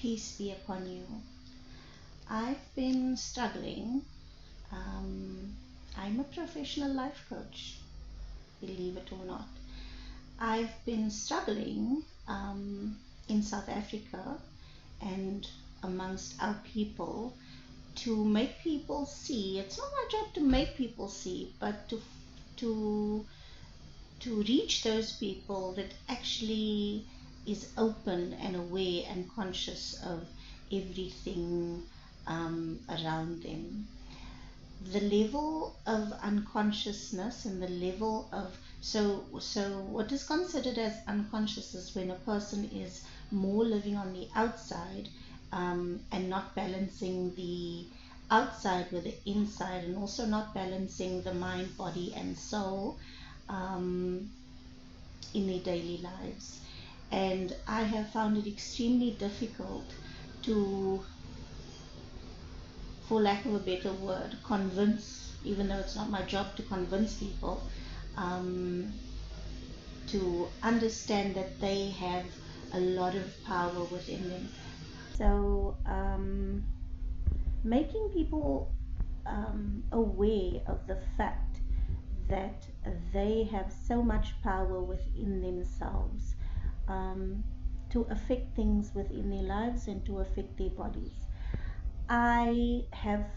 Peace be upon you. I've been struggling. I'm a professional life coach, believe it or not. I've been struggling in South Africa and amongst our people to make people see. It's not my job to make people see, but to reach those people that actually is open and aware and conscious of everything around them. The level of unconsciousness and the level of so what is considered as unconscious is when a person is more living on the outside and not balancing the outside with the inside, and also not balancing the mind, body, and soul in their daily lives. And I have found it extremely difficult to, for lack of a better word, convince, even though it's not my job to convince people, to understand that they have a lot of power within them. So making people aware of the fact that they have so much power within themselves to affect things within their lives and to affect their bodies. I have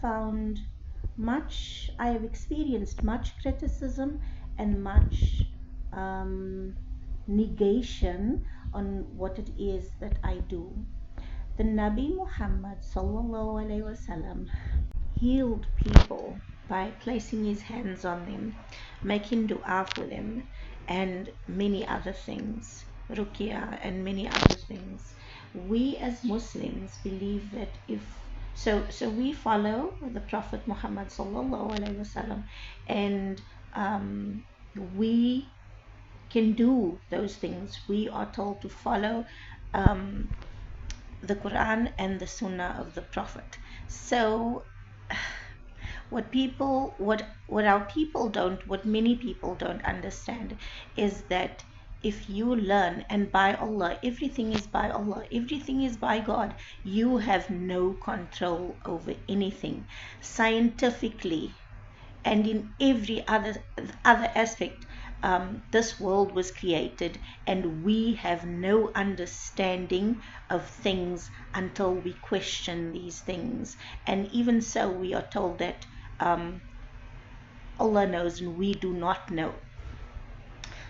experienced much criticism and much negation on what it is that I do. The Nabi Muhammad sallallahu alaihi wasallam healed people by placing his hands on them, making dua for them, and many other things, ruqya and many other things. We as Muslims believe that so we follow the Prophet Muhammad sallallahu alaihi wasallam, and we can do those things. We are told to follow the Quran and the Sunnah of the Prophet. So what many people don't understand is that if you learn, and by Allah, everything is by Allah, everything is by God, you have no control over anything. Scientifically and in every other aspect, this world was created, and we have no understanding of things until we question these things. And even so, we are told that Allah knows and we do not know.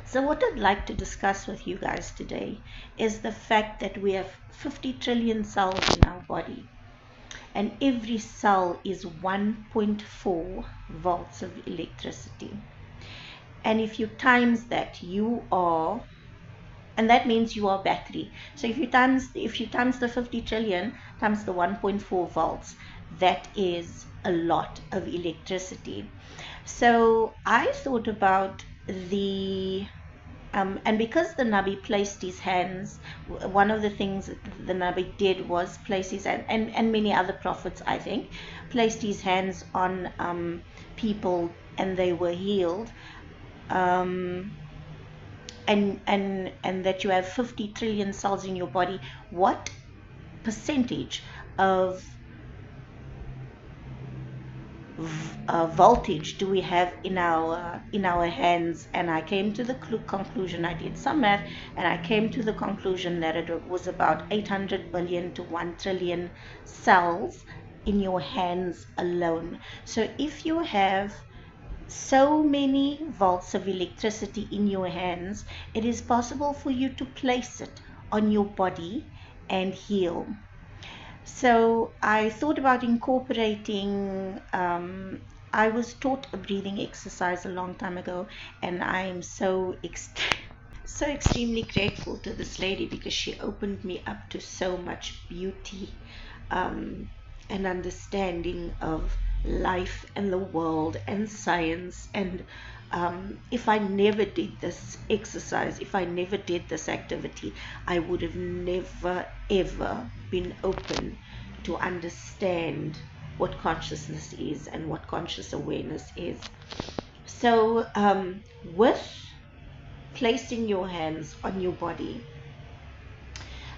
So what I'd like to discuss with you guys today is the fact that we have 50 trillion cells in our body, and every cell is 1.4 volts of electricity. And if you times that, and that means you are battery. So if you times the 50 trillion times the 1.4 volts, that is a lot of electricity. So I thought about and because the Nabi placed his hands, one of the things the Nabi did was place his hand, and many other prophets, I think, placed his hands on people and they were healed. And that you have 50 trillion cells in your body. What percentage of voltage do we have in our hands? And I came to the conclusion, I did some math, and I came to the conclusion that it was about 800 billion to 1 trillion cells in your hands alone. So if you have so many volts of electricity in your hands, it is possible for you to place it on your body and heal. So I thought about incorporating, I was taught a breathing exercise a long time ago, and I'm so extremely grateful to this lady, because she opened me up to so much beauty and understanding of life and the world and science. And if I never did this exercise, if I never did this activity, I would have never ever been open to understand what consciousness is and what conscious awareness is. So with placing your hands on your body,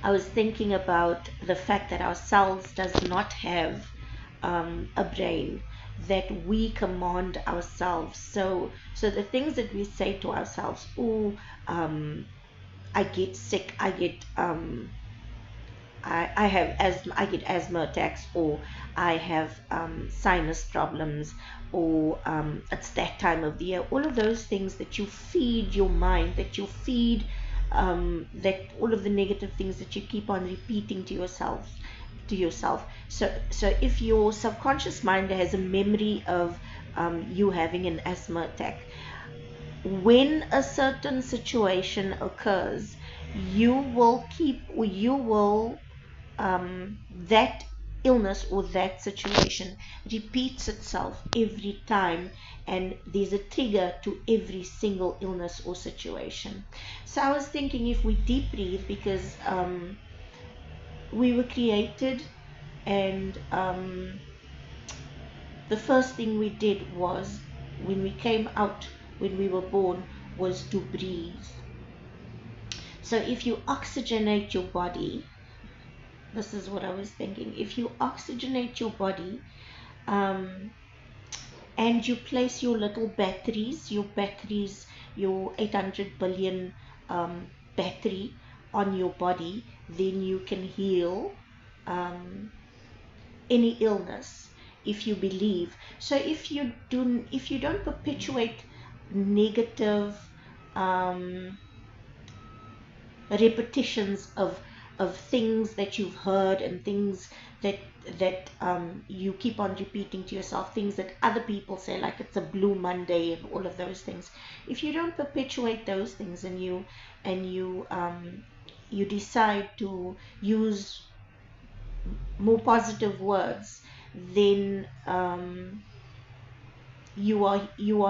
I was thinking about the fact that our cells does not have a brain, that we command ourselves. So the things that we say to ourselves, oh, I get sick, I have asthma, I get asthma attacks, or I have sinus problems, or it's that time of the year. All of those things that you feed your mind, that you feed, that all of the negative things that you keep on repeating to yourself. So if your subconscious mind has a memory of you having an asthma attack, when a certain situation occurs, you will keep, or you will that illness or that situation repeats itself every time, and there's a trigger to every single illness or situation. So I was thinking, if we deep breathe, because we were created, and the first thing we did was, when we came out, when we were born, was to breathe. So if you oxygenate your body, this is what I was thinking, if you oxygenate your body, and you place your little batteries, your 800 billion battery on your body, then you can heal any illness, if you believe. So if you don't perpetuate negative repetitions of things that you've heard, and things that you keep on repeating to yourself, things that other people say, like it's a blue Monday and all of those things. If you don't perpetuate those things, and you decide to use more positive words, then you are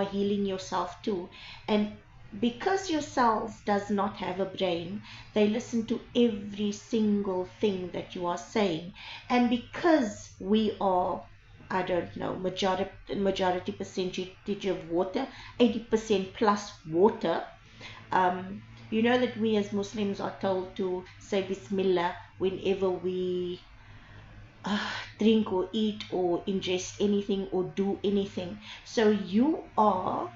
healing yourself too. And because your cells does not have a brain, they listen to every single thing that you are saying. And because we are, I don't know, majority percentage of water, 80% plus water, you know that we as Muslims are told to say Bismillah whenever we drink or eat or ingest anything or do anything. So you are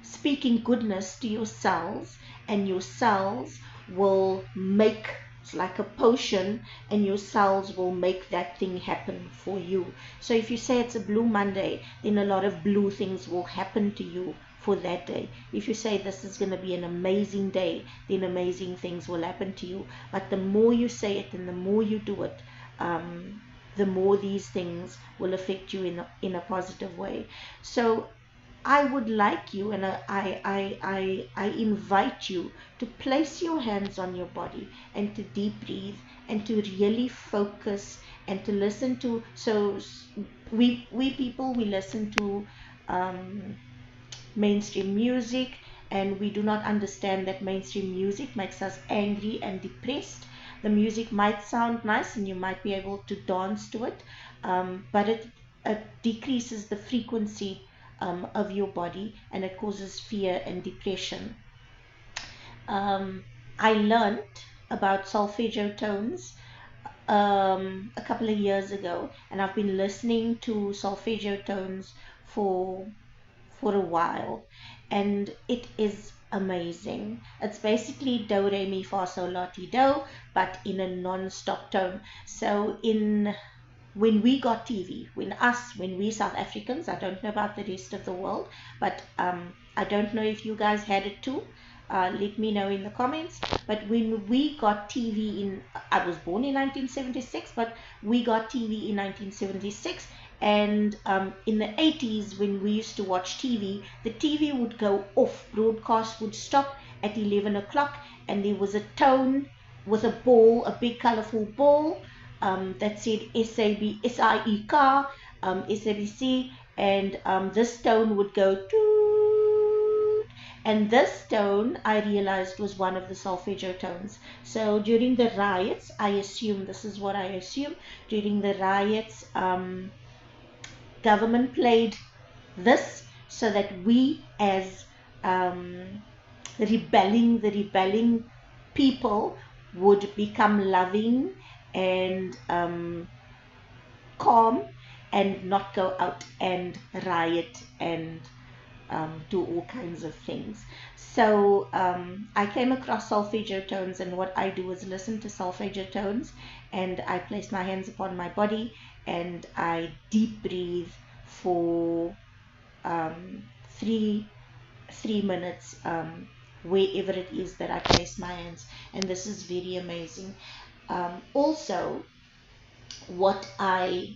speaking goodness to your cells, and your cells will make, it's like a potion, and your cells will make that thing happen for you. So if you say it's a blue Monday, then a lot of blue things will happen to you for that day. If you say this is going to be an amazing day, then amazing things will happen to you. But the more you say it and the more you do it, the more these things will affect you in a positive way. So I would like you, and I invite you to place your hands on your body, and to deep breathe, and to really focus, and to listen to. So we people, we listen to mainstream music, and we do not understand that mainstream music makes us angry and depressed. The music might sound nice, and you might be able to dance to it, but it decreases the frequency of your body, and it causes fear and depression. I learned about solfeggio tones a couple of years ago, and I've been listening to solfeggio tones for a while, and it is amazing. It's basically do, re, mi, fa, sol, la, ti, do, but in a non-stop tone. So when we got TV, when we South Africans, I don't know about the rest of the world, but I don't know if you guys had it too. Let me know in the comments. But when we got TV I was born in 1976, but we got TV in 1976. And in the 80s, when we used to watch TV, the TV would go off, broadcast would stop at 11 o'clock, and there was a tone with a ball, a big colorful ball, that said SIEK, SABC, and this tone would go toot, and this tone I realized was one of the solfeggio tones. So during the riots, this is what I assume, during the riots, government played this so that we as the rebelling people would become loving and calm and not go out and riot and do all kinds of things. So I came across solfeggio tones, and what I do is listen to solfeggio tones, and I place my hands upon my body and I deep breathe for um, three 3 minutes, wherever it is that I place my hands, and this is very amazing. Also, what I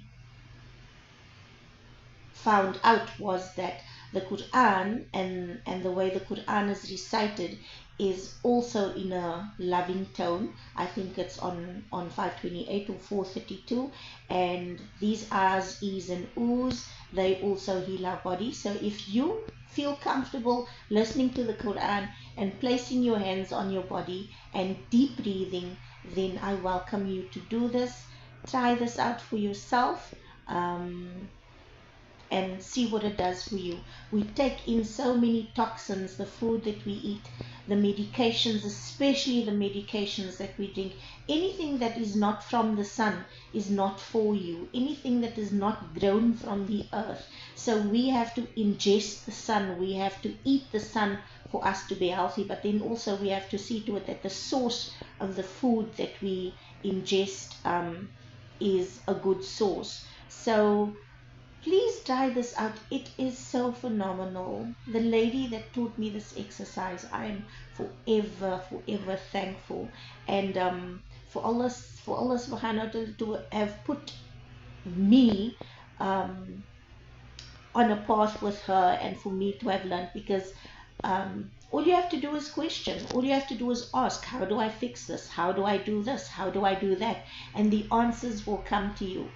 found out was that the Quran and the way the Quran is recited is also in a loving tone. I think it's on 528 or 432, and these ahs, e's, and oohs, they also heal our body. So if you feel comfortable listening to the Quran and placing your hands on your body and deep breathing, then I welcome you to do this. Try this out for yourself. And see what it does for you. We take in so many toxins, the food that we eat, the medications, especially the medications that we drink. Anything that is not from the sun is not for you. Anything that is not grown from the earth. So we have to ingest the sun. We have to eat the sun for us to be healthy. But then also we have to see to it that the source of the food that we ingest is a good source. So please try this out. It is so phenomenal. The lady that taught me this exercise, I am forever thankful. And for Allah subhanahu wa ta'ala to have put me on a path with her, and for me to have learned, because all you have to do is question. All you have to do is ask, how do I fix this? How do I do this? How do I do that? And the answers will come to you.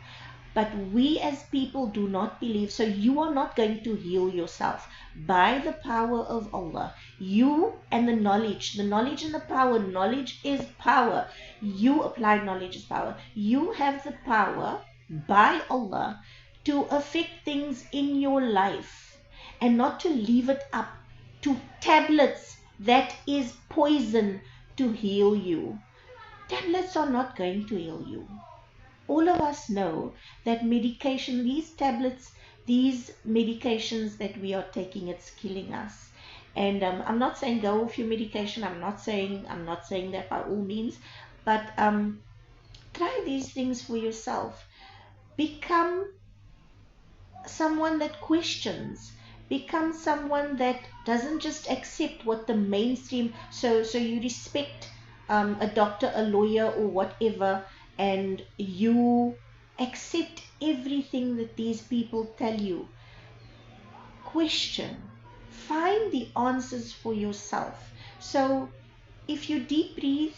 But we as people do not believe, so you are not going to heal yourself. By the power of Allah, you and the knowledge and the power, knowledge is power. You apply knowledge as power. You have the power by Allah to affect things in your life and not to leave it up to tablets that is poison to heal you. Tablets are not going to heal you. All of us know that medication, these tablets, these medications that we are taking, it's killing us. And I'm not saying go off your medication. I'm not saying that by all means, but try these things for yourself. Become someone that questions. Become someone that doesn't just accept what the mainstream. So you respect a doctor, a lawyer, or whatever, and you accept everything that these people tell you. Question. Find the answers for yourself. So if you deep breathe,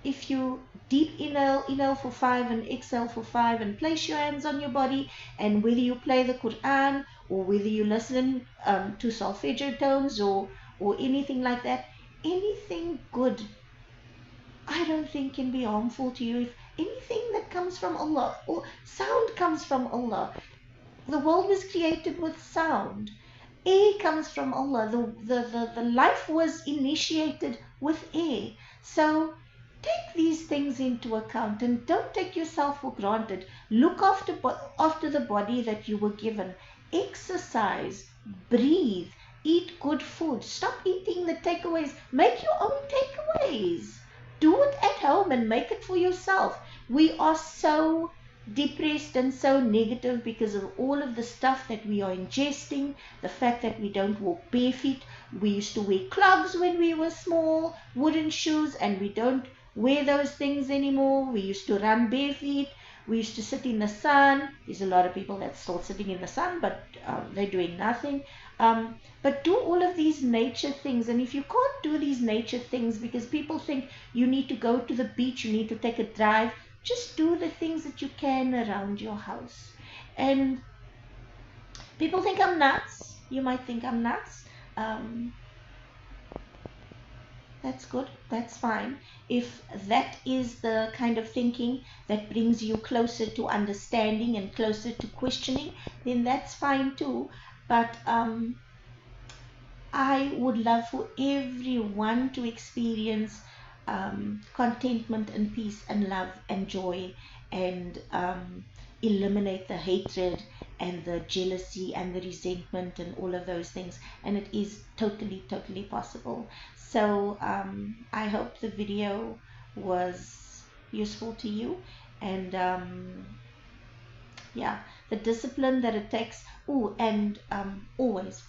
if you deep inhale for 5 and exhale for 5, and place your hands on your body, and whether you play the Quran or whether you listen to solfeggio tones or anything like that, anything good I don't think can be harmful to you. If anything that comes from Allah, or sound comes from Allah, the world was created with sound. Air comes from Allah. The life was initiated with air. So take these things into account and don't take yourself for granted. Look after the body that you were given. Exercise, breathe, eat good food. Stop eating the takeaways. Make your own takeaways. Do it at home and make it for yourself. We are so depressed and so negative because of all of the stuff that we are ingesting, the fact that we don't walk barefoot. We used to wear clogs when we were small, wooden shoes, and we don't wear those things anymore. We used to run barefoot. We used to sit in the sun. There's a lot of people that's still sitting in the sun, but they're doing nothing. But do all of these nature things. And if you can't do these nature things because people think you need to go to the beach, you need to take a drive, just do the things that you can around your house. And people think I'm nuts. You might think I'm nuts. That's good. That's fine. If that is the kind of thinking that brings you closer to understanding and closer to questioning, then that's fine too. But I would love for everyone to experience contentment and peace and love and joy, and eliminate the hatred and the jealousy and the resentment and all of those things. And it is totally, totally possible. So I hope the video was useful to you. And yeah, the discipline that it takes. Oh, and always,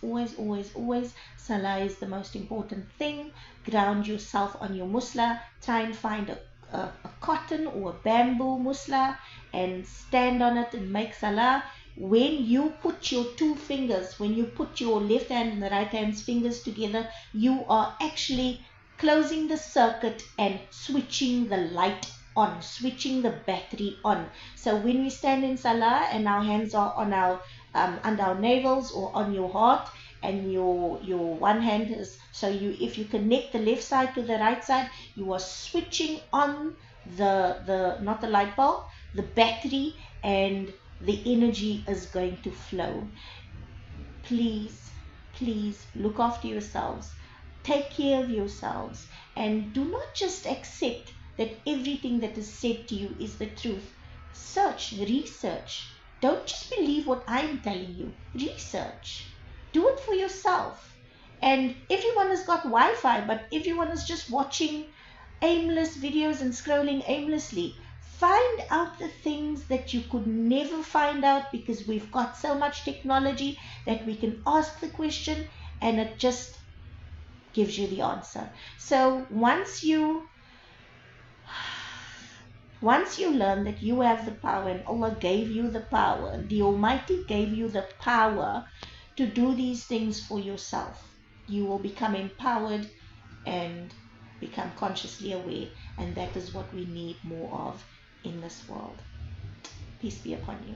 salah is the most important thing. Ground yourself on your musla. Try and find a cotton or a bamboo musla and stand on it and make salah. When you put your two fingers, when you put your left hand and the right hand's fingers together, you are actually closing the circuit and switching the light on, switching the battery on. So when we stand in salah and our hands are on our under our navels or on your heart, and your one hand is, so you, if you connect the left side to the right side, you are switching on the not the light bulb, the battery, and the energy is going to flow. Please, please look after yourselves, take care of yourselves, and do not just accept that everything that is said to you is the truth. Search, research. Don't just believe what I'm telling you. Research. Do it for yourself. And everyone has got Wi-Fi, but everyone is just watching aimless videos and scrolling aimlessly. Find out the things that you could never find out, because we've got so much technology that we can ask the question and it just gives you the answer. So once you learn that you have the power, and Allah gave you the power, the Almighty gave you the power to do these things for yourself, you will become empowered and become consciously aware. And that is what we need more of in this world. Peace be upon you.